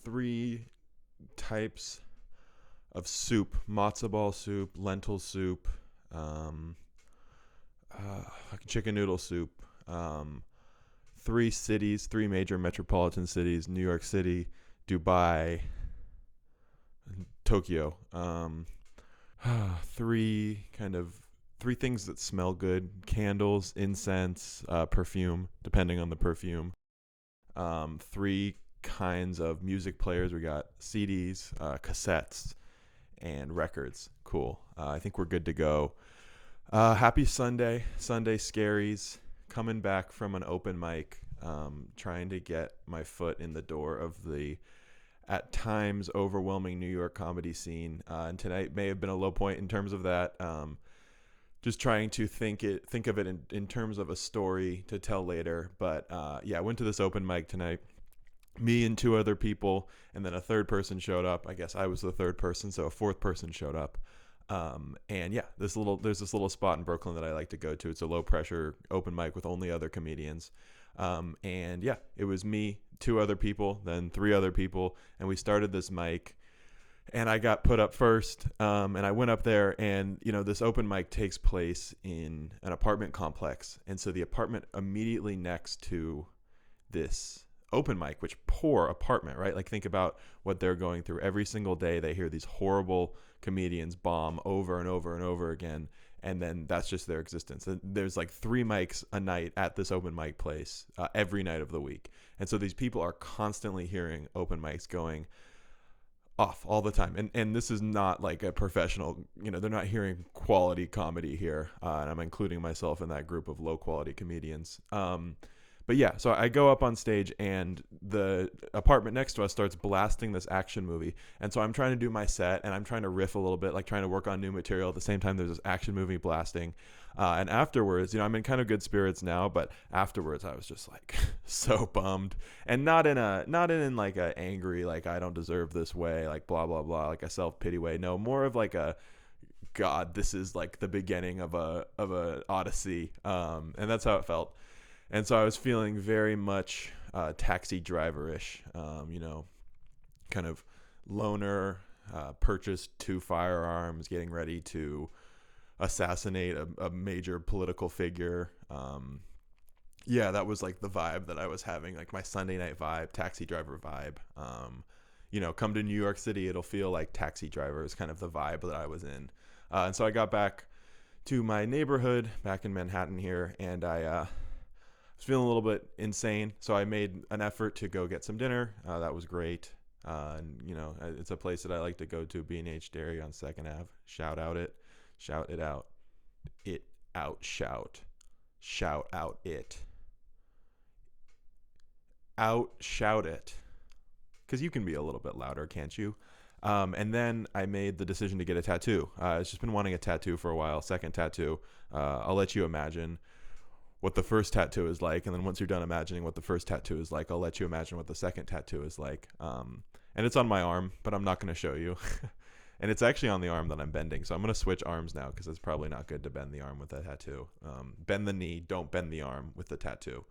three types of soup: matzo ball soup, lentil soup, um, chicken noodle soup. Um, three major metropolitan cities: New York City, Dubai, Tokyo. Three kind of three things that smell good: candles, incense, perfume, depending on the perfume. Three kinds of music players: we got CDs, cassettes, and records. Cool. I think we're good to go. Happy Sunday scaries. Coming back from an open mic, trying to get my foot in the door of the at times overwhelming New York comedy scene. And tonight may have been a low point in terms of that. Just trying to think of it in terms of a story to tell later. But yeah, I went to this open mic tonight. Me and two other people, and then a third person showed up. I guess I was the third person, so a fourth person showed up. And yeah, there's this little spot in Brooklyn that I like to go to. It's a low pressure open mic with only other comedians. And yeah, it was me, two other people, then three other people, and we started this mic. And I got put up first, and I went up there, and this open mic takes place in an apartment complex, and so the apartment immediately next to this open mic, which poor apartment, right? Like, think about what they're going through every single day. They hear these horrible comedians bomb over and over and over again, and then that's just their existence. And there's like 3 mics a night at this open mic place every night of the week, and so these people are constantly hearing open mics going off all the time, and this is not like a professional, they're not hearing quality comedy here, and I'm including myself in that group of low quality comedians. But yeah, so I go up on stage, and the apartment next to us starts blasting this action movie. And so I'm trying to do my set, and I'm trying to riff a little bit, like trying to work on new material. At the same time, there's this action movie blasting. And afterwards, I'm in kind of good spirits now, but afterwards I was just like so bummed, and not in like a angry, like I don't deserve this way, like blah, blah, blah, like a self-pity way. No, more of like a, God, this is like the beginning of a odyssey. And that's how it felt. And so I was feeling very much taxi driver-ish, kind of loner, purchased 2 firearms, getting ready to assassinate a major political figure. Yeah, that was like the vibe that I was having, like my Sunday night vibe, taxi driver vibe. Come to New York City, it'll feel like Taxi Driver is kind of the vibe that I was in. And so I got back to my neighborhood back in Manhattan here, and I was feeling a little bit insane, so I made an effort to go get some dinner. That was great. And it's a place that I like to go to, B&H Dairy on 2nd Ave. Shout it out. It out, shout out it. Out, shout it. Because you can be a little bit louder, can't you? And then I made the decision to get a tattoo. I've just been wanting a tattoo for a while, second tattoo. I'll let you imagine what the first tattoo is like, and then once you're done imagining what the first tattoo is like, I'll let you imagine what the second tattoo is like. And it's on my arm, but I'm not going to show you. And it's actually on the arm that I'm bending, so I'm going to switch arms now, because it's probably not good to bend the arm with a tattoo. Bend the knee, don't bend the arm with the tattoo.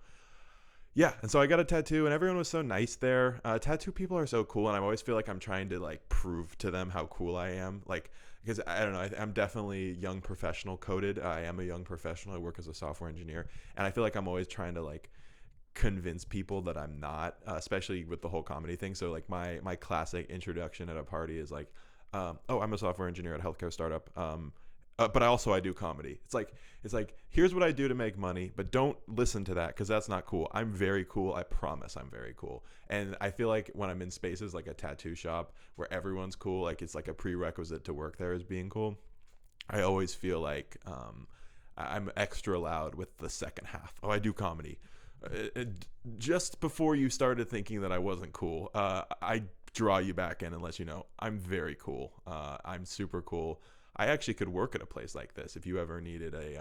Yeah, and so I got a tattoo, and everyone was so nice there. Tattoo people are so cool, and I always feel like I'm trying to like prove to them how cool I am. Like, because I don't know, I'm definitely young professional coded. I am a young professional. I work as a software engineer, and I feel like I'm always trying to like convince people that I'm not, especially with the whole comedy thing. So like my classic introduction at a party is like, I'm a software engineer at a healthcare startup. But I do comedy. It's like, here's what I do to make money, but don't listen to that, because that's not cool. I'm very cool. I promise I'm very cool. And I feel like when I'm in spaces like a tattoo shop where everyone's cool, like it's like a prerequisite to work there is being cool, I always feel like I'm extra loud with the second half. Oh, I do comedy. Just before you started thinking that I wasn't cool, I draw you back in and let you know I'm very cool. I'm super cool. I actually could work at a place like this if you ever needed a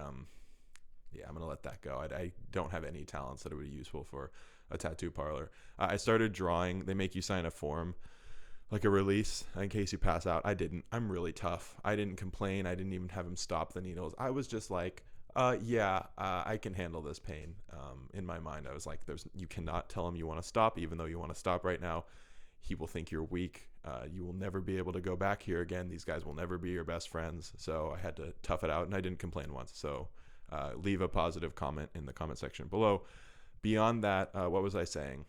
yeah, I'm gonna let that go. I don't have any talents that would be useful for a tattoo parlor. I started drawing. They make you sign a form, like a release, in case you pass out. I didn't. I'm really tough. I didn't complain. I didn't even have him stop the needles. I was just like, I can handle this pain. In my mind, I was like, you cannot tell him you want to stop, even though you want to stop right now. he will think you're weak. You will never be able to go back here again. These guys will never be your best friends. So I had to tough it out, and I didn't complain once. So leave a positive comment in the comment section below. Beyond that, what was I saying?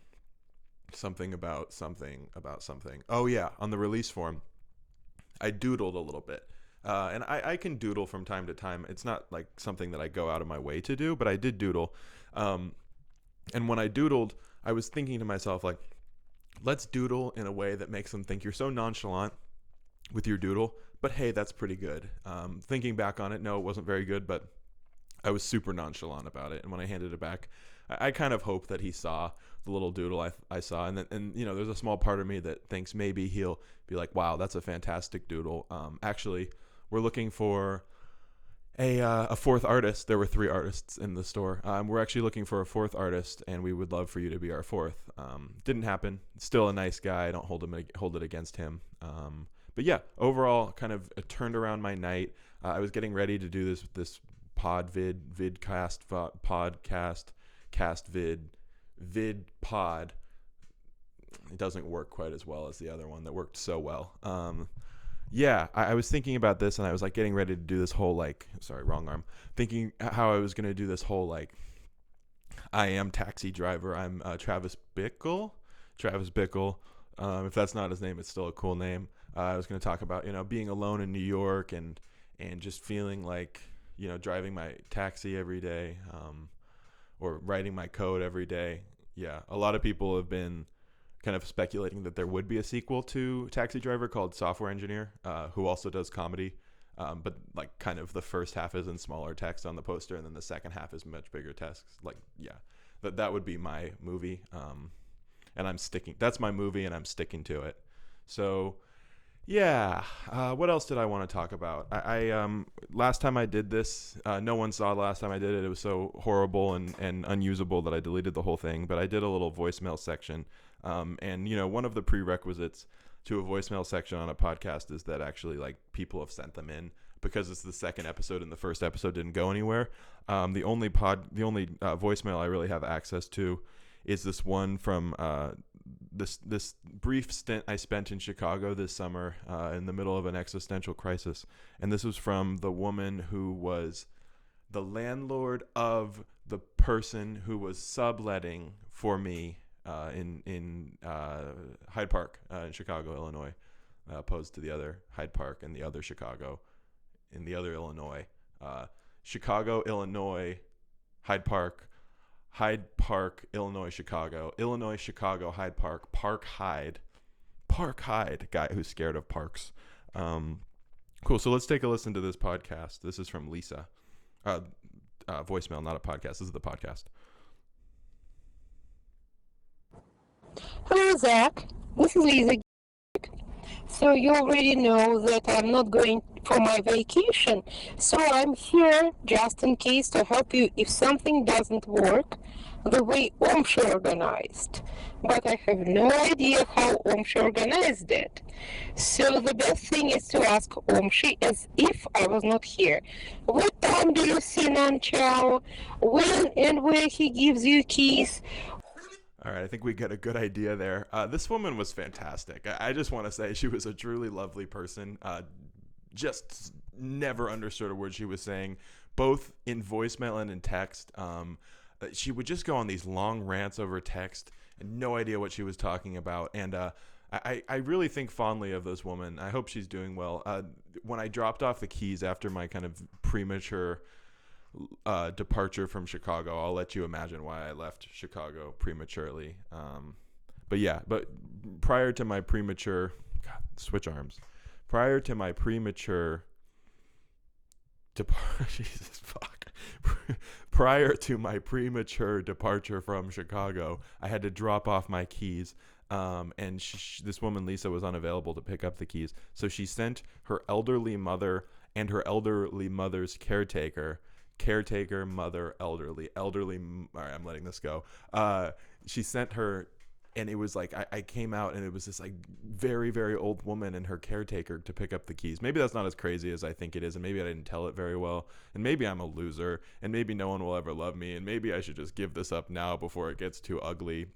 Something about something. Oh yeah, on the release form, I doodled a little bit. And I can doodle from time to time. It's not like something that I go out of my way to do, but I did doodle. And when I doodled, I was thinking to myself, like, let's doodle in a way that makes them think you're so nonchalant with your doodle, but hey, that's pretty good. Thinking back on it, no, it wasn't very good, but I was super nonchalant about it. And when I handed it back, I kind of hope that he saw the little doodle I saw. And you know, there's a small part of me that thinks maybe he'll be like, wow, that's a fantastic doodle. Actually, we're looking for a fourth artist. There were 3 artists in the store. We're actually looking for a 4th artist, and we would love for you to be our 4th. Didn't happen. Still a nice guy. I don't hold it against him. But yeah, overall, kind of turned around my night. I was getting ready to do this vidcast podcast cast vid pod. It doesn't work quite as well as the other one that worked so well. Yeah, I was thinking about this, and I was like getting ready to do this whole wrong arm. Thinking how I was going to do this whole I am taxi driver. I'm Travis Pickle. If that's not his name, it's still a cool name. I was going to talk about, being alone in New York and just feeling like, driving my taxi every day, or writing my code every day. Yeah, a lot of people have been kind of speculating that there would be a sequel to Taxi Driver called Software Engineer, who also does comedy. But kind of the first half is in smaller text on the poster, and then the second half is much bigger text. That would be my movie. And that's my movie, and I'm sticking to it. So yeah, what else did I want to talk about? I last time I did this, no one saw the last time I did it. It was so horrible and unusable that I deleted the whole thing, but I did a little voicemail section. And one of the prerequisites to a voicemail section on a podcast is that actually people have sent them in, because it's the second episode and the first episode didn't go anywhere. The only voicemail I really have access to is this one from this brief stint I spent in Chicago this summer in the middle of an existential crisis. And this was from the woman who was the landlord of the person who was subletting for me in Hyde Park in Chicago, Illinois, opposed to the other Hyde Park and the other Chicago in the other Illinois. Chicago, Illinois, Hyde Park, Illinois, Chicago, Hyde Park, Park Hyde, guy who's scared of parks. Cool. So let's take a listen to this podcast. This is from Lisa. Voicemail, not a podcast. This is the podcast. Hello, Zach. This is Lisa. So you already know that I'm not going for my vacation. So I'm here just in case to help you if something doesn't work the way OMSHA organized. But I have no idea how OMSHA organized it. So the best thing is to ask OMSHA as if I was not here. What time do you see Nanchow? When and where he gives you keys? All right, I think we get a good idea there. This woman was fantastic. I just want to say she was a truly lovely person. Just never understood a word she was saying, both in voicemail and in text. She would just go on these long rants over text and no idea what she was talking about. And I really think fondly of this woman. I hope she's doing well. When I dropped off the keys after my kind of premature departure from Chicago, I'll let you imagine why I left Chicago prematurely. But prior to my premature prior to my premature departure from Chicago, I had to drop off my keys. And this woman, Lisa, was unavailable to pick up the keys. So she sent her elderly mother and her elderly mother's caretaker, mother, elderly. All right, I'm letting this go. She sent her, and it was I came out, and it was this very, very old woman and her caretaker to pick up the keys. Maybe that's not as crazy as I think it is, and maybe I didn't tell it very well, and maybe I'm a loser, and maybe no one will ever love me, and maybe I should just give this up now before it gets too ugly.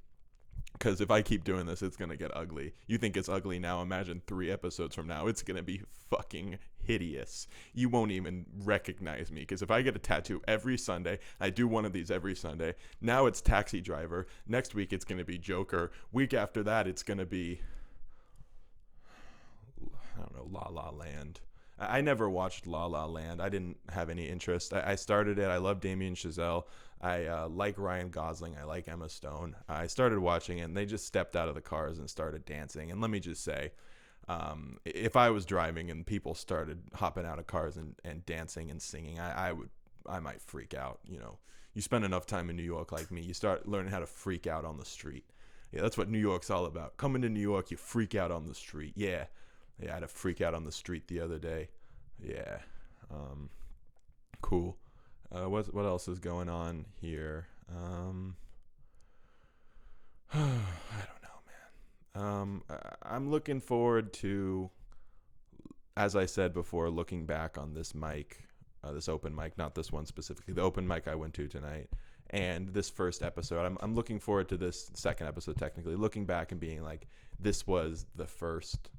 Because if I keep doing this, it's going to get ugly. You think it's ugly now. Imagine 3 episodes from now. It's going to be fucking hideous. You won't even recognize me. Because if I get a tattoo every Sunday, I do one of these every Sunday. Now it's Taxi Driver. Next week, it's going to be Joker. Week after that, it's going to be, I don't know, La La Land. I never watched La La Land. I didn't have any interest. I started it. I love Damien Chazelle. I like Ryan Gosling. I like Emma Stone. I started watching it, and they just stepped out of the cars and started dancing. And let me just say, if I was driving and people started hopping out of cars and dancing and singing, I might freak out. You know, you spend enough time in New York like me, you start learning how to freak out on the street. Yeah, that's what New York's all about. Coming to New York, you freak out on the street. Yeah, I had a freak out on the street the other day. Yeah. Cool. What else is going on here? I don't know, man. I'm looking forward to, as I said before, looking back on this mic, this open mic, not this one specifically, the open mic I went to tonight, and this first episode. I'm looking forward to this second episode, technically, looking back and being like, this was the first,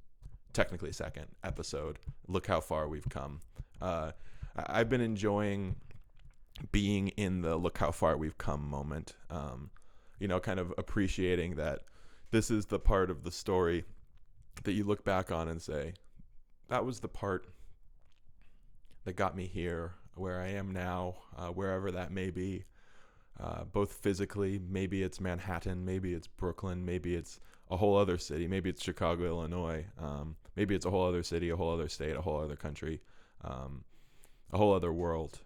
technically second episode. Look how far we've come. I've been enjoying being in the look how far we've come moment, kind of appreciating that this is the part of the story that you look back on and say, that was the part that got me here, where I am now, wherever that may be, both physically. Maybe it's Manhattan, maybe it's Brooklyn, maybe it's a whole other city, maybe it's Chicago, Illinois, maybe it's a whole other city, a whole other state, a whole other country, a whole other world.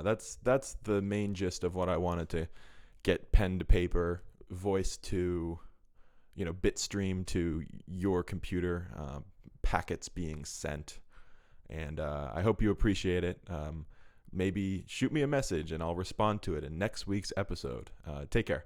That's the main gist of what I wanted to get pen to paper, voice to, bit stream to your computer, packets being sent. And I hope you appreciate it. Maybe shoot me a message and I'll respond to it in next week's episode. Take care.